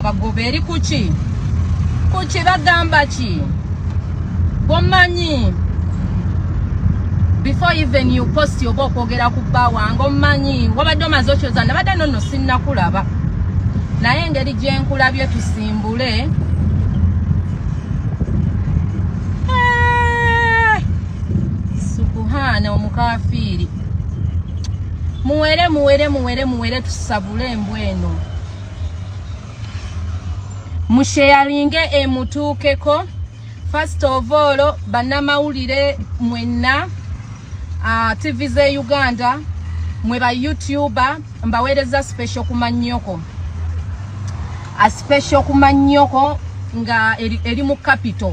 abagobe eri kuki bagamba ki bomanyi before even you post your book ogera ku bawango omanyi wabadde omaze okyoza nabadde nonno sinnakulaba naye engeri gye nkulabye tusimbule subuhana omukafiri muwere tusabule embweno musheyalinge emutuukeko. First of all bannamawulire mwenna TV ze Uganda mwe ba YouTuber mbaweereza special kumanyoko a special kumanyoko nga eri mu capital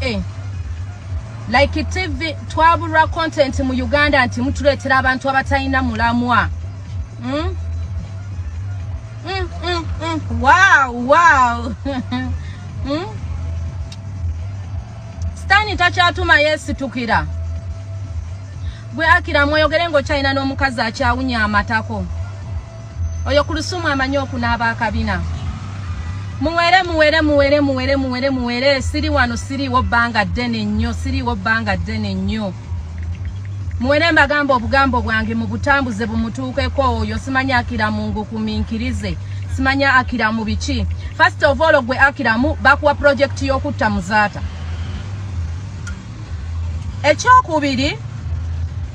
A like TV twabura content mu Uganda anti mutuletera abantu abatayina mulamwa wow Stani tachatuma yesi tukira gwe akira mwoyogere ngo China n'omukazi akyawunya amatako oyo kulusumu amanyoku n'abakabina muwere siri wano siri wo banga dene nnyo muwere mbagamba obugambo bwange mu butambuze bumutuukeko oyo simanya akira mungu kuminkirize simanya akira mu biki. First of all gwe akiramu bakuwa project y'okutta Muzaata. Ekyokubiri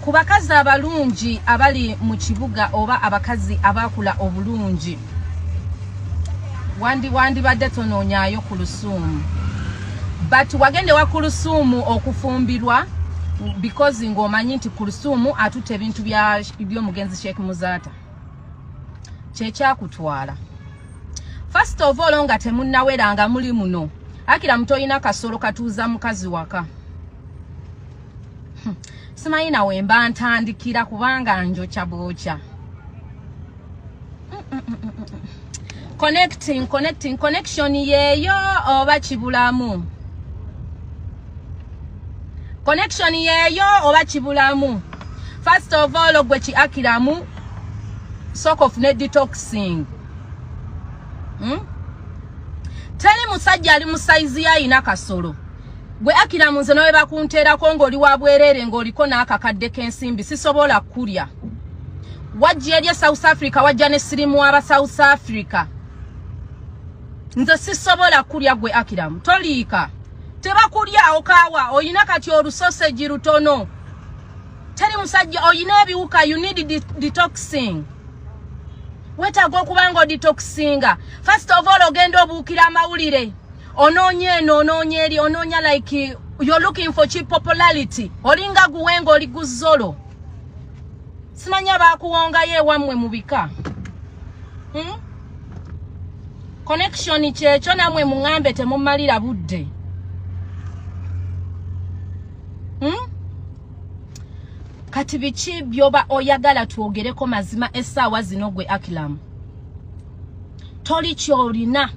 ku bakazi abalungi abali mu kibuga oba abakazi abakula obulungi wandi badde tonoonyaayo ku lusuumu but wagende wa ku lusuumu okufumbirwa because ng'omanyi nti ku lusuumu atutte ebintu by'omugenzi Sheikh Muzaata kyekyakutwala. First of all nga temunnaweranga muli muno akira mutoyina kasolo katuuza mukazi waka simayina wemba ntandikira kubanga njokya bwokya connection yeyo oba kibulamu First of all gwe ki akiramu sort of ne detoxing tali musajja ali mu size ya ina kasolo gwe akiramu nze nawe bakunteerako ng'oli wabwerere ng'oliko n'akakadde k'ensimbi sisobola kulya wajja eri South Africa wajja ne sirimu aba South Africa nze sisobola kulya gwe akiramu toliika tebakulya okawa oyina kati olusoseji lutono tali musajja oyina ebiwuka you need detoxing wetaaga okubanga detoxinga. First of all ogenda obuukira amawulire onoonya like you're looking for cheap popularity olinga guwenga oli guzolo simanya bakuwongayo ewammwe mu bika connection kyekyo namwe muŋambe temumalira budde kati biki byoba oyagala twogereko mazima essaawa zino gwe Ackram toli kyolina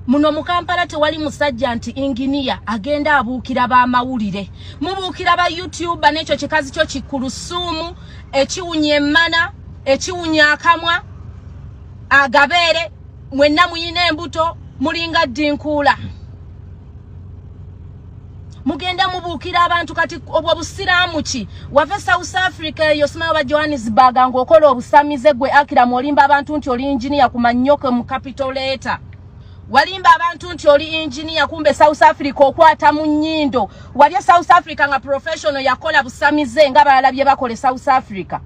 muno mu Kampala tewali musajja nti engineer agenda abuukira b'amawulire mubuukira ba YouTuber n'ekyo kikazi kyo kikulusuumu ekiwunya emmana ekiwunya akamwa agabeere mwenna muyina embuto mulinga ddinkula mugenda mubuukira abantu kati obwo busiraamu ki wave South Africa eyo simayo ba Johannesburg ng'okola obusamize gwe Ackram olimba abantu nti oli engineer ku Mannyoke mu capital letter walimba abantu nti oli engineer kumbe South Africa okwata mu nnyindo wali South Africa nga professional yakola busamize nga balabye bakole South Africa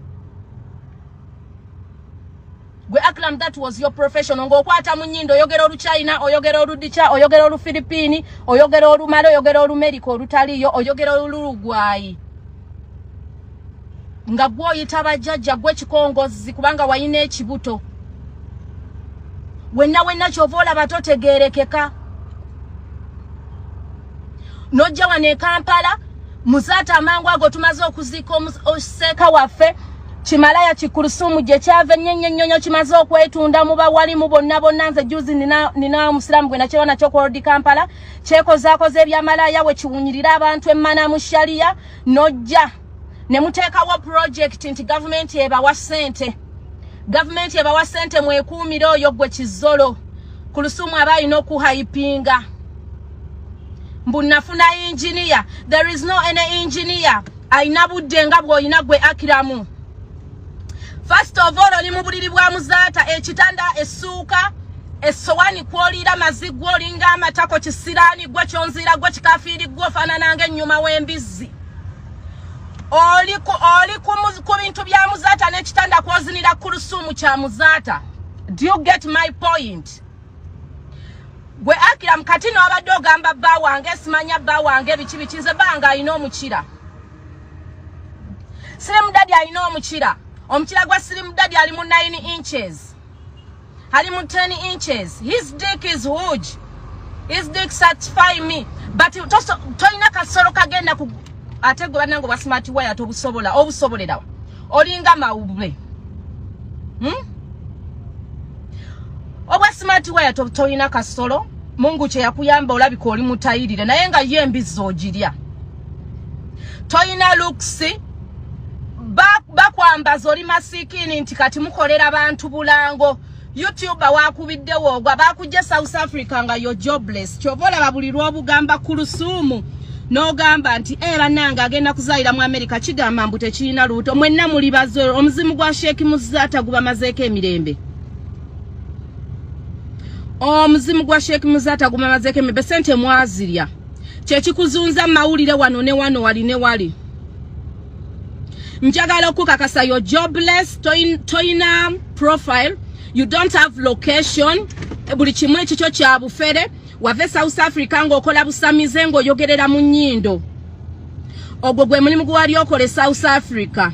gwe Ackram that was your profession ng'okwata mu nnyindo oyogera olu China oyogera olu Dicha oyogera olu Philippine oyogera olu Mali oyogera olu America olutaliyo oyogera olu Uruguay nga gwoyita bajjajja gwe kikongozi kubanga wayina ekibuto wenna kyovola batotegerekeka nojja wane Kampala Muzaata amangu ago tumaze okuziika oseeka waffe Chimalaya chikulusumu je chave nyenyo chimaze okwetunda mu bawalimu bonna nze juzi nina musiramu gwe nakyo nakyo ko Road Kampala cheko zako ze bya malaya we chiwunyirira abantu emmana mu sharia nojja ne muteeka wa project nti government ebawa sente mwekuumira oyo gwe kizolo Kulthum aba alina okuhypinga mbu nafuna engineer. There is no any engineer. Alina budde nga bw'olina gwe Ackram. First of all, oli mu buliri bwa Muzaata, ekitanda, essuuka, essowani kw'oliira mazigwo olinga amatako kisiraani gwe kyonzira gwe kikafiiri gwe ofaanana ng'ennyuma w'embizzi. Oli ku bintu bya Muzaata n'ekitanda kw'ozinira Kulthum kya Muzaata. Do you get my point? Gwe Ackram kati n'obadde ogamba bba wange simanya bba wange biki bikinze banga alina omukira. Slim Daddy alina omukira. Omukira gwa Slim Daddy ali mu 9 inches. Ali mu 10 inches. His dick is huge. His dick satisfy me. But toyina kasolo kagenda ku ate gwe banango bwa smart wire obusobolera. Olinga mawubwe. Obwa smart wire toyina kasolo. Mungu kye yakuyamba olabika oli mutayirire naye nga ye embizzi ogirya. Toyina looks. Bakwambaza oli masikini nti kati mukolera bantu bulango. YouTuber wakubiddewo ogwa bakujja South Africa nga yo jobless. Kyovola babuli lw'obugamba Kulthum n'ogamba nti bannange agenda kuzaalira mu America kigamba mbu tekirina luuto. Mwenna muli bazo omuzimu gwa Sheikh Muzaata gubamazeeko emirembe. Omuzimu gwa Sheikh Muzaata gubamazeeko emirembe sente mwazirya. Kye kikuzunza mawulire wano ne wano wali ne wali. Njagala okukakasa yo jobless, toyina profile, you don't have location, buli kimu ekikyo kya bufere, wave South Africa ng'okola busamize ng'oyogerera mu nnyindo. Ogwo gwe mulimu gwali okole South Africa.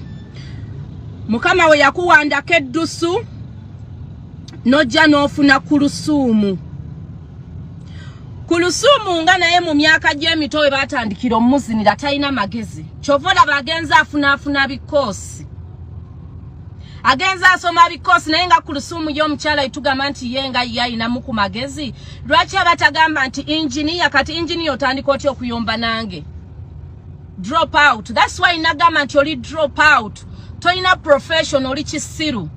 Mukama we yakuwandako eddusu, nojja n'ofuna Kulthum. Kulthum nga naye mu myaka gy'emito we batandikira omuzinira talina magezi. Kyovola bagenza afuna bikosi. Agenza asoma bikosi naye nga Kulthum y'omukyala itugamba nti yenga yayina mu ku magezi. Lwaki abatagamba nti engineer kati engineer otandika otya okuyomba nange? Drop out. That's why nagamba nti oli drop out. Toyina profession oli kisiru.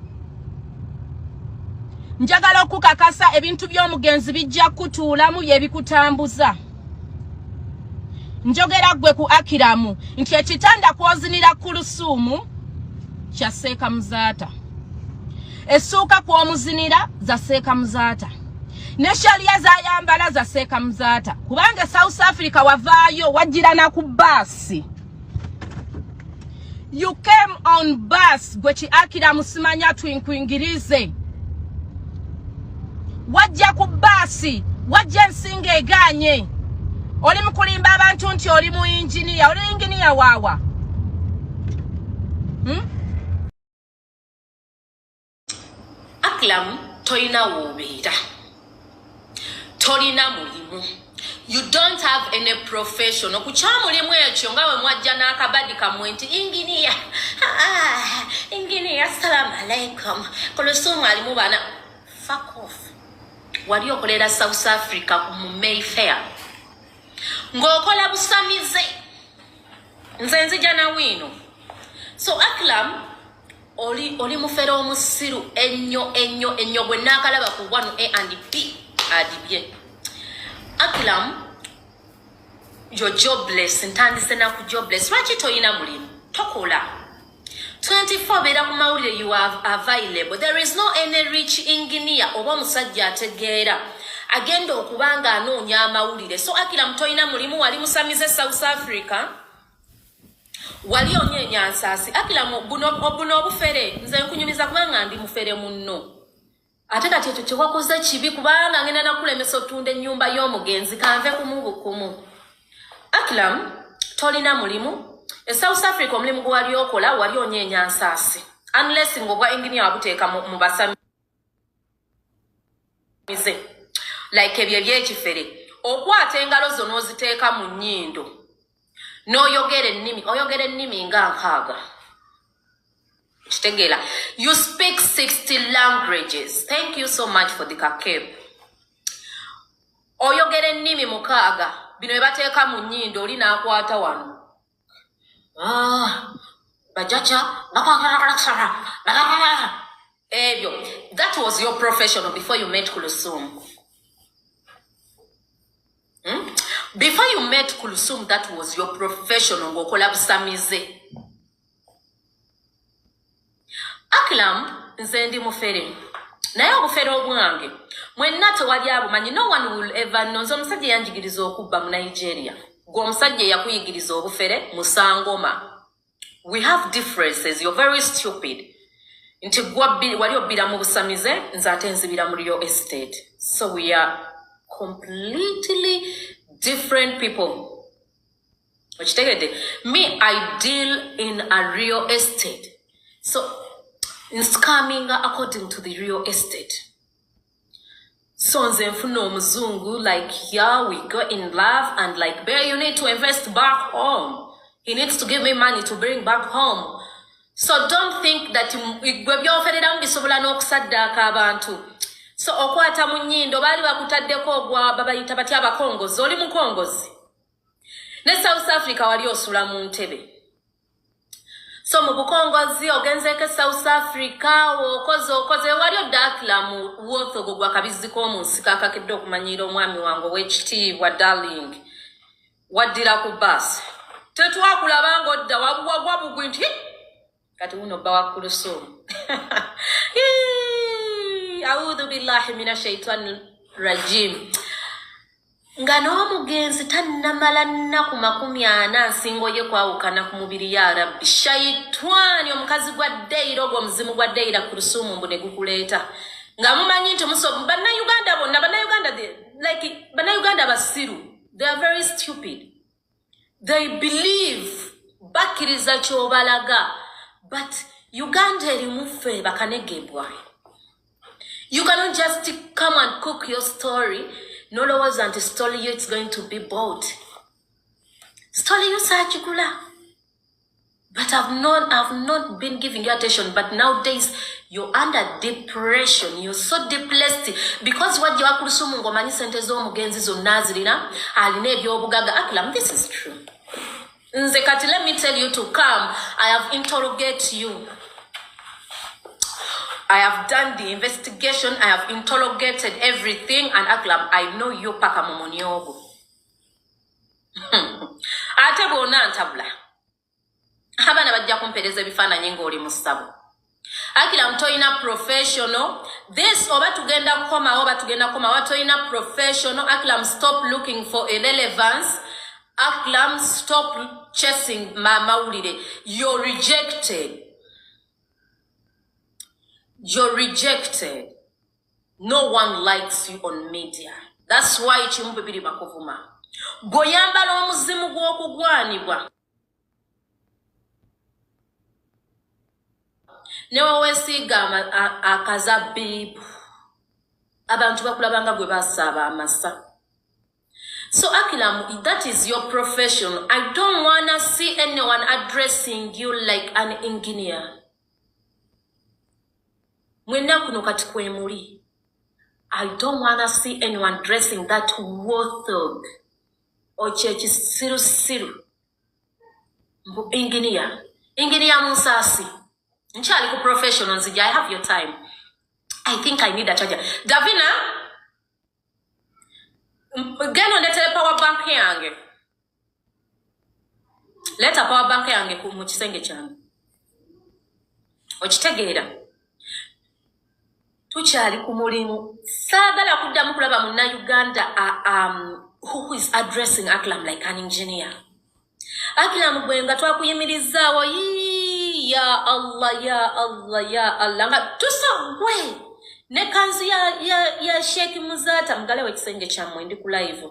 Njagala okukakasa ebintu by'omugenzi bijja kutuulamu yebikutambuza. Njogera gwe ku Ackram nti ekitanda kw'ozinira Kulthum kya Seeka Muzaata. Essuuka kw'omuzinira za Seeka Muzaata. Ne sharia zayambala za Seeka Muzaata. Kubanga South Africa wavaayo wajjira na ku basi. You came on bus gwe ki Ackram simanya twinkwingirize. Wajja ku basi, wajja nsinga eganye. Oli mukulimba abantu nti oli mu engineer, oli engineer waawa. Ackram toyina wubeera. Tolina mulimu. You don't have any profession. Okukyamulemu ekyo nga we mwajja n'akabadi kamwe nti engineer. Engineer, assalamu alaikum. Kulthum alimu baana. Fuck off. Wali okolera South Africa mu Mayfair. Ng'okola busamize. Nze nzija na wino. So Ackram oli mufere omusiru ennyo gwe naakalaba ku 1A and B adibye. Ackram you're jobless ntandise na ku jobless. Lwaki toyina mulimu? Tokola. 24 beera ku mawulire you are available. There is no any rich engineer oba musajja ategeera agenda okubanga anoonya amawulire. So Ackram toyina mulimu wali musamize South Africa. Wali onyeenya nsaasi. Ackram buno obufere nze nkunyumiza kubanga ndi mufere munno. Ate kati ekyo kyewakoze kibi kubanga ngenda nakulemesa otunda ennyumba y'omugenzi kanve kumu. Ackram tolina mulimu. South Africa omulimu gwe wali okola wali onyeenya nsaasi. Unless ng'obwa engineer wabuteeka mu basamize. Like ebyo ebyekifere. Okwata engalo zo n'oziteeka mu nnyindo. N'oyogera ennimi nga nkaaga. Kitegera. You speak 60 languages. Thank you so much for the kakeb. Oyogera ennimi mukaaga. Bino ebateeka mu nnyindo oli n'akwata wano. Bajaja. Ebyo. That was your profession before you met Kulthum. Before you met Kulthum, that was your profession on Gokola Busamize. Ackram nzendi mufere. Naye obufere obwange. Mwenna tewali abumanyi, no one will ever know. Nze omusajja yanjigiriza okubba mu Nigeria. Gwe omusajja yakuyigiriza obufere mu Sangoma. We have differences. You're very stupid. Nti wali obbira mu busamize, nze ate nzibira mu real estate. So we are completely different people. Me, I deal in a real estate. So it's coming according to the real estate. So Mzungu, like, yeah, we got in love, and like, bear, you need to invest back home. He needs to give me money to bring back home. So don't think that so okwata munyindo bali bakutaddeko gwa babayita batya abakongozi oli mukongozi ne South Africa wali osula mu ntebe. So mu bukongozi ogenzeke South Africa okoze wali odakla mu wotho gwa kabiziko mu nsika akakedde okumanyira omwami wango w'ekitiibwa darling waddira ku bus tetwakulabanga odda wabugwa bugwi nti kati uno bawa Kulthum. A'udhu billahi minash shaitani rajim. Ngano omugenzi tannamala nnaku 40 nsingoye kwawukana ku mubiri ya Rabbi. Shaitani omukazi gwa Deira ogwo muzimu gwa Deira Kulthum mbu ne gukuleeta. Nga mumanyi nti musobo bannayuganda bonna bannayuganda basiru. They are very stupid. They believe bakiriza kyobalaga. But Uganda erimufe bakanegebwa. You cannot just come and cook your story. No lower than the story you, it's going to be bought. Story you sajikula. But I've not been giving you attention. But nowadays, you're under depression. You're so depressed. Because what you are Kulthum ngomani sente zo mugenzi zo nazirina. Aline byobugaga Ackram. This is true. Nzekati, let me tell you to come. I have interrogated you. I have done the investigation. I have interrogated everything. And Ackram, I know you paka momonyogo. Ate bona antabla. Habana bajja kumpereza bifana nyingo oli musabu. Ackram toina professional. This oba tugenda koma watoina professional. Ackram, stop looking for irrelevance. Ackram, stop chasing mawulire. You're rejected. You're rejected. No one likes you on media. That's why chimbe biri bakuvuma. Goyamba no muzimu gw'okugwanibwa. Newa wesiga akaza bibu. Abantu bakulabanga gwe basaba amasa. So Ackram, that is your profession. I don't wanna see anyone addressing you like an engineer. Mwenda kuno kati kwemuli. I don't wanna see anyone dressing that warthog or chechi siru. Mbu engineer. Engineer musasi. Nchali ku professionals. I have your time. I think I need a charger. Davina, geno leta power bank yange. Leta power bank yange ku mukisenge kyange. Okitegeera. Tuchali ku mulimu. Sagala kuddamu kulaba munna Uganda who is addressing Ackram like an engineer. Ackram gwenga twakuyimirizaawo ya Allah ya Allah ya Allah nga tusagwe ne kanzu ya Sheikh Muzaata mgalewe kisenge kyamwe ndi ku live.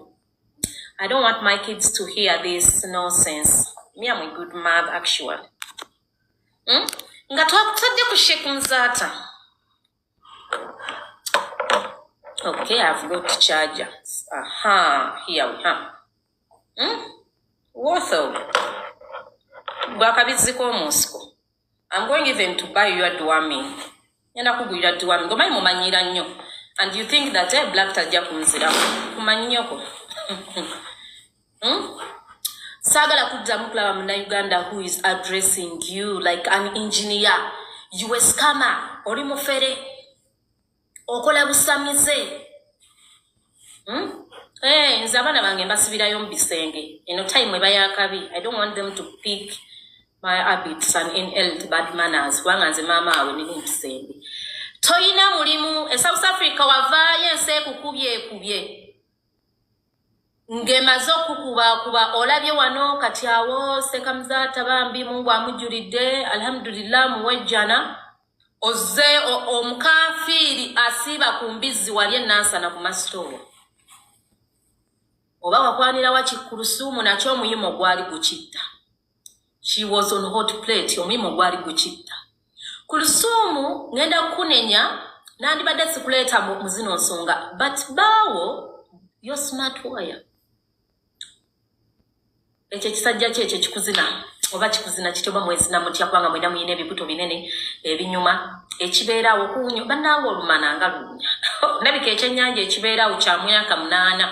I don't want my kids to hear this nonsense. Me, I'm a good mother actually. Nga twakutadde ku Sheikh Muzaata. Okay, I've got chargers. Aha, here we have. Warthog. Gwakabiziko Moscow. I'm going even to buy your dwami. Yenda kugwira dwami. Ngomanyi mumanyira nnyo. And you think that black tajja kumzira. Kumanyoko. Sagala kuddamu kulaba munna Uganda who is addressing you like an engineer. You a scammer. Oli mufere. Okola busamize. Nze abaana bange mbasibirayo mu bisenge. Eno time eba yakabi. I don't want them to pick my habits and inherit bad manners. Kubanga nze maama waabwe nili mu bisenge. Toyina mulimu South Africa wavaayo ensi ekukubye. Ngemaze okukuba olabye wano kati awo Seka Muzaata bambi Mungu amujulidde alhamdulillah muwejjana ozze omukafiri asiba ku mbizi wali enansana ku masitolo oba wakwanira wa Kulusumu nakyo omuyimo gwali gukitta. She was on hot plate omuyimo gwali gukitta. Kulusumu ngenda kunenya nandibadde sikuleeta mu zino nsonga but bawo yo smart wire. Ekyo kisajja kyekyo kikuzina oba kikuzina kitoba mwezi na mutya kwanga mwenda muyine ebibuto binene ebinyuma ekibeerawo kunyo bannange olumana nga lunya ndabika ekyennyanja ekibeerawo kya myaka 8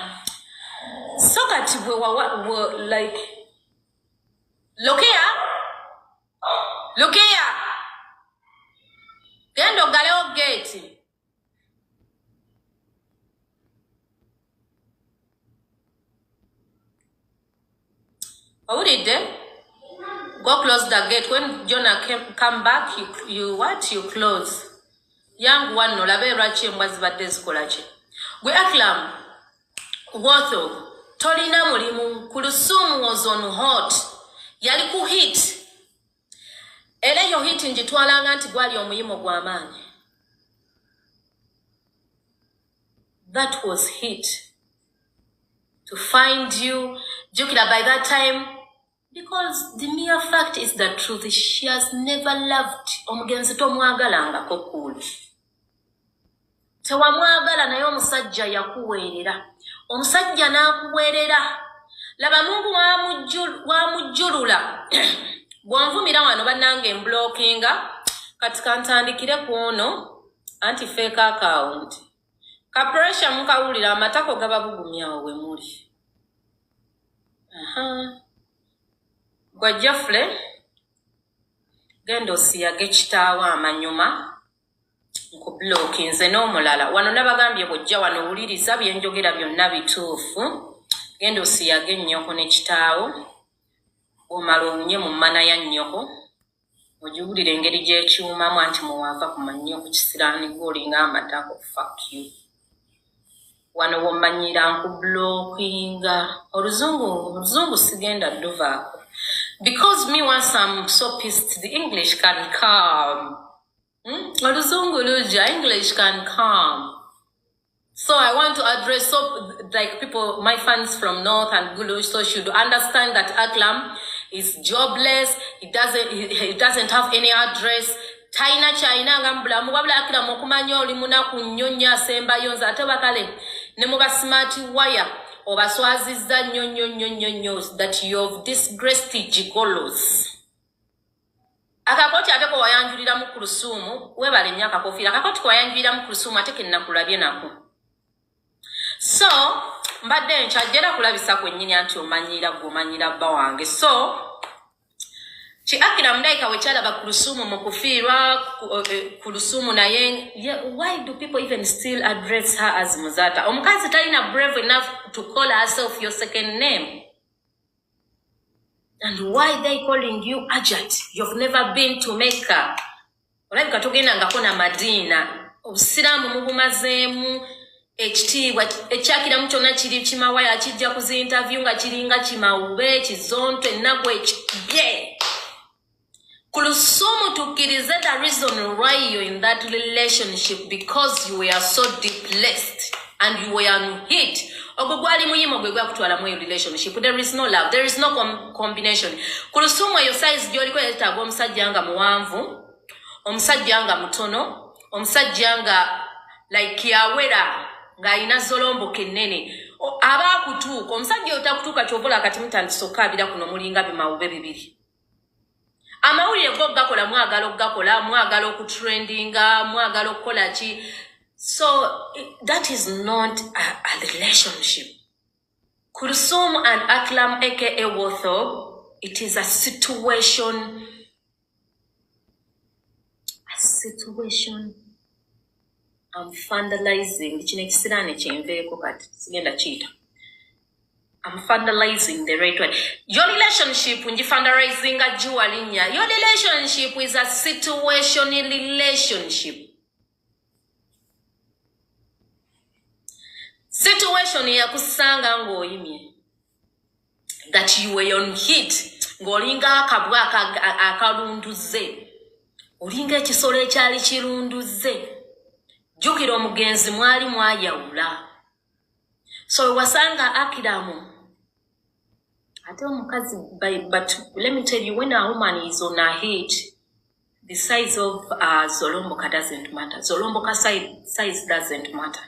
so kati bwe like look here genda ogalewo gate. Go close the gate. When Jonah come back, you close. Young one no labe rachi mwazi badezi kolache. Gwe Ackram Gumisiriza tolina mulimu. Kulusumu was on hot. Yali ku hit. Ele yo hit njitwalanga nti gwali omuyimo gw'amaanyi. That was hit. To find you, Jukira by that time, because the mere fact is the truth. She has never loved omugenzi tomwagalanga kokuli. Tewamwagala naye omusajja yakuweerera. Omusajja n'akuweerera. Laba Mungu wamujjulula. Bw'anvumira wano bannange mblockinga katika ntandikire kuono anti-fake account. Kapressure mukawulira amatako gaba bugumyawo we muli. Gwa Jeffrey genda osiyage kitaawo amanyuma nkublocki nze n'omulala wano nabagambye bwojja wano owuliriza byenjogera byonna bituufu genda osiyage nnyoko ne kitaawo omala owunye mu mmana ya nnyoko ogiwulira engeri gy'ekyumamu anti muwava ku mannyoko kisiraanigwa olinga amatako fuck you. Wano womanyira nkublockinga oluzungu sigenda duvaako. Because me once I'm so pissed, the English can come. Oluzungu luja, English can come. So I want to address like people, my fans from North and Gulu, so should understand that Ackram is jobless. He doesn't have any address. China ngambulamu wabula Ackram okumanya oli munaku nnyonya semba yonza ate bakale ne muba smart wire obaswaziza nnyo that you have disgraced gigolos. Akakoti ateko wayanjulira mu Kulusumu webale nnyo akakofira akakoti wayanjulira mu Kulusumu ate kennakulabye nako. So mbadde nkyajjera kulabisa kwennyini anti omanyira bba wange. So Chi Ackram ndaika wechalaba Kulusumu mukufiirwa Kulusumu naye why do people even still address her as Muzaata? Omukazi talina brave enough to call herself your second name. And why they calling you Ajat? You've never been to Mecca. Olabika tugenda ngako na Madina. Obusiraamu mubumazeemu ekitiibwa ekyakiramu kyonna kiri kimawaya kijja kuzi interview nga kiringa kimawube kizontwe ennaku ekibye. Kulusumu tukirize the reason why you're in that relationship because you were so depressed and you were unhit. Ogwali muyimo gwe gwakutwala mu relationship. There is no love. There is no combination. Kulusumu your size gyoliko yetaaga omusajja nga muwanvu, omusajja nga mutono, omusajja nga like yawera nga alina zolombo kennene. Aba kutuuka omusajja otakutuuka kyovola kati mutandisa okabira kuno mulinga bimawube bibiri. Amawulire go gakola mwagala okutrendinga mwagala okukola ki. So that is not a relationship. Kulusumu and Ackram aka Gumisiriza, it is a situation. I'm vandalizing kino ekisiraane kyenveeko kati sigenda kiyita. I'm fundarizing the right way. Your relationship, when you fundarizing a jualinya, your relationship is a situational relationship. Situation ya kusanga ngoyimye. That you were on hit. Ngolinga akabwa akalunduze. Olinga ekisolo ekyali kirunduze. Jukira omugenzi mwali mwayawula. So wasanga Ackram. But let me tell you, when a woman is on a hit, the size of Zolomboka doesn't matter. Zolomboka size doesn't matter.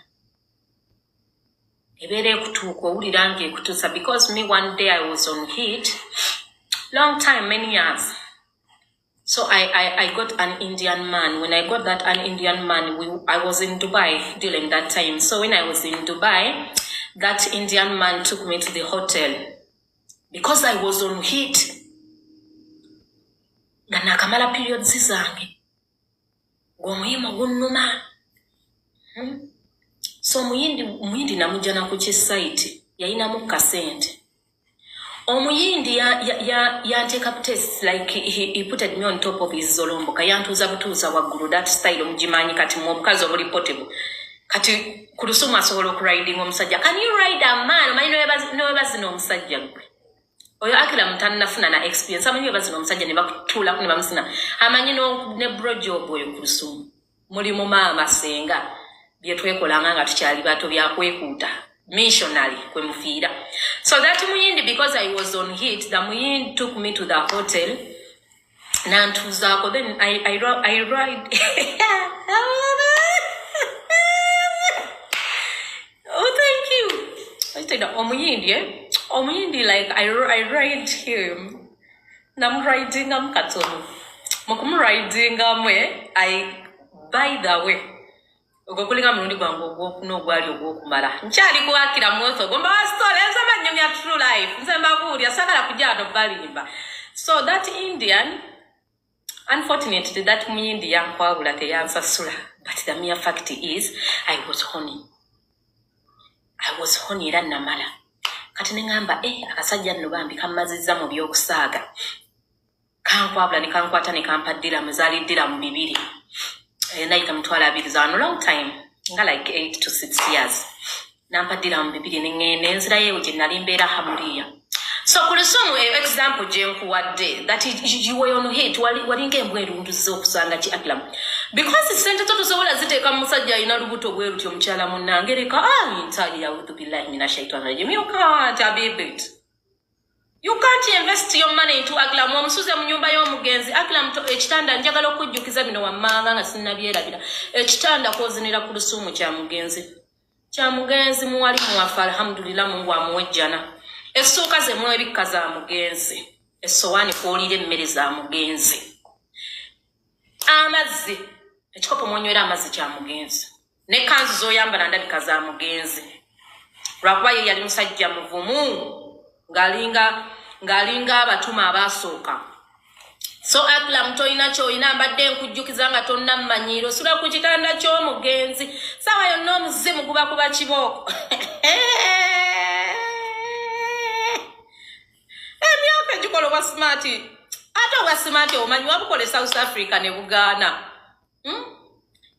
Because me one day I was on hit, long time, many years. So I got an Indian man. When I got that an Indian man, I was in Dubai during that time. So when I was in Dubai, that Indian man took me to the hotel. Because I was on hit. Nakamala period zizange. Gwamuyima gunnuma. So muyindi namujana kuchi site. Yaina mukasente. Omuyindi ya take up tests, like he put me on top of his Zolomboka. Yantuza butuza waguru, that style omujimanyi kati mukazi obuli portable. Kati kurusu Masolo riding omusajja. Can you ride a man? Manyi no bazino omusajja gwe. Oyo Ackram tanafuna na experience. Amanyi bazino omusajja ne bakutula ku ne bamusina. Amanyi no ne brojob oyo kurusu. Muli mu mama senga. Bye twekolanga nga tukyali bato byakwekuuta. Missionary kwe mufiira. So that muyindi, because I was on hit, the muyindi took me to the hotel. Nantuzako. Then I ride. Oh, thank you. I said, Omuyindi, eh? Omuyindi, like, I ride him. Nam riding, I'm katono. Mokum riding, by the way. Ogokulinga murundi gwango no gwali ogokumala. Nchali ku Ackram mwoso. Gomba story, nsema nyumya true life. Nsema buri, asakala kujado balimba. So that Indian, unfortunately, that muyindi yankwabula teyansa sula. But the mere fact is, I was horny. Era namala. Kati nengamba, akasajja nno bambi kamazizza mu byokusaaga. Kankwabula ne kankwata ne kampaddira muzaliddira mu bibiri. Naika mtwala bigiza a long time. Nga like 8 to 6 years. Nampaddira mu bibiri nengene nzira yewe gye nali mbeera hamuliya. So kulisomu example je nkuwadde that you were on hit walinga embwerunduza okusanga ki Ackram. Because sente toto sobola ziteeka musajja alina lubuto bwe rutyo mukyala munnange leka ntaye yawudhu billahi mina shaitani rajim. You can't abibit. You can't invest your money into Ackram. Omusuze mu nyumba y'omugenzi Ackram ekitanda njagala okujjukiza bino wammanga nga sinnabyerabira. Ekitanda kozinira ku lusumu kya mugenzi muwali muwafa alhamdulillah Mungu amuwejjana. Esooka ze mwebikka za mugenzi. Essowaani kwolira emmere za mugenzi. Amazzi. Ekikopo mwonywera amazzi kya mugenzi. Ne kanzu z'oyambala ndabika za mugenzi. Lwakuba ye yali musajja muvumu. Ng'alinga abatuma abasooka. So Ackram toyina kyoyina mbadde nkujjukiza nga tonna mmanyiiro. Sula ku kitanda ky'omugenzi. Sawa yonna omuzimu guba kuba kibooko. Emyaka gikola wa smart. Ate wa smart omanyi wabukole South Africa ne Buganda.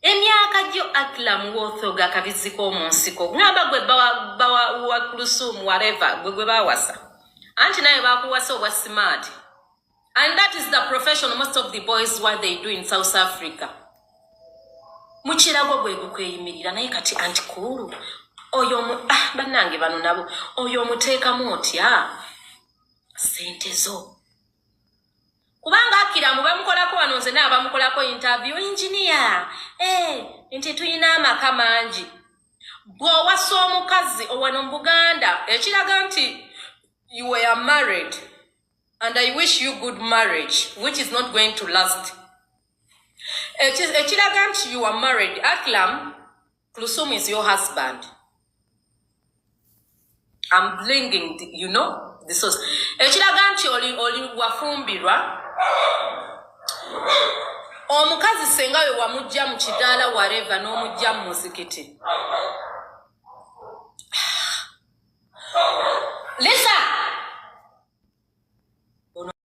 Emyaka gyo Ackram wothoga kabiziko omunsiko. Ngamba gwe bawa kulusumu whatever gwe bawasa. Anti naye bakuwasa owa smart. And that is the profession most of the boys what they do in South Africa. Muchirago gwe gukweyimirira naye kati anti kulu. Oyo banange bano nabo oyo muteeka motya. Sente zo. Kubanga Ackram bamukolako wanonze na bamukolako interview engineer. Nti tuyina amaka mangi. Bwo waso omukazi owano mu Buganda ekiraga nti you were married and I wish you good marriage which is not going to last. Ekiraga nti you are married. Ackram Kulthum is your husband. I'm blinking, you know. This was ekiraga nti oli wafumbirwa omukazi senga we wamujja mu kidaala whatever n'omujja mu muzikiti.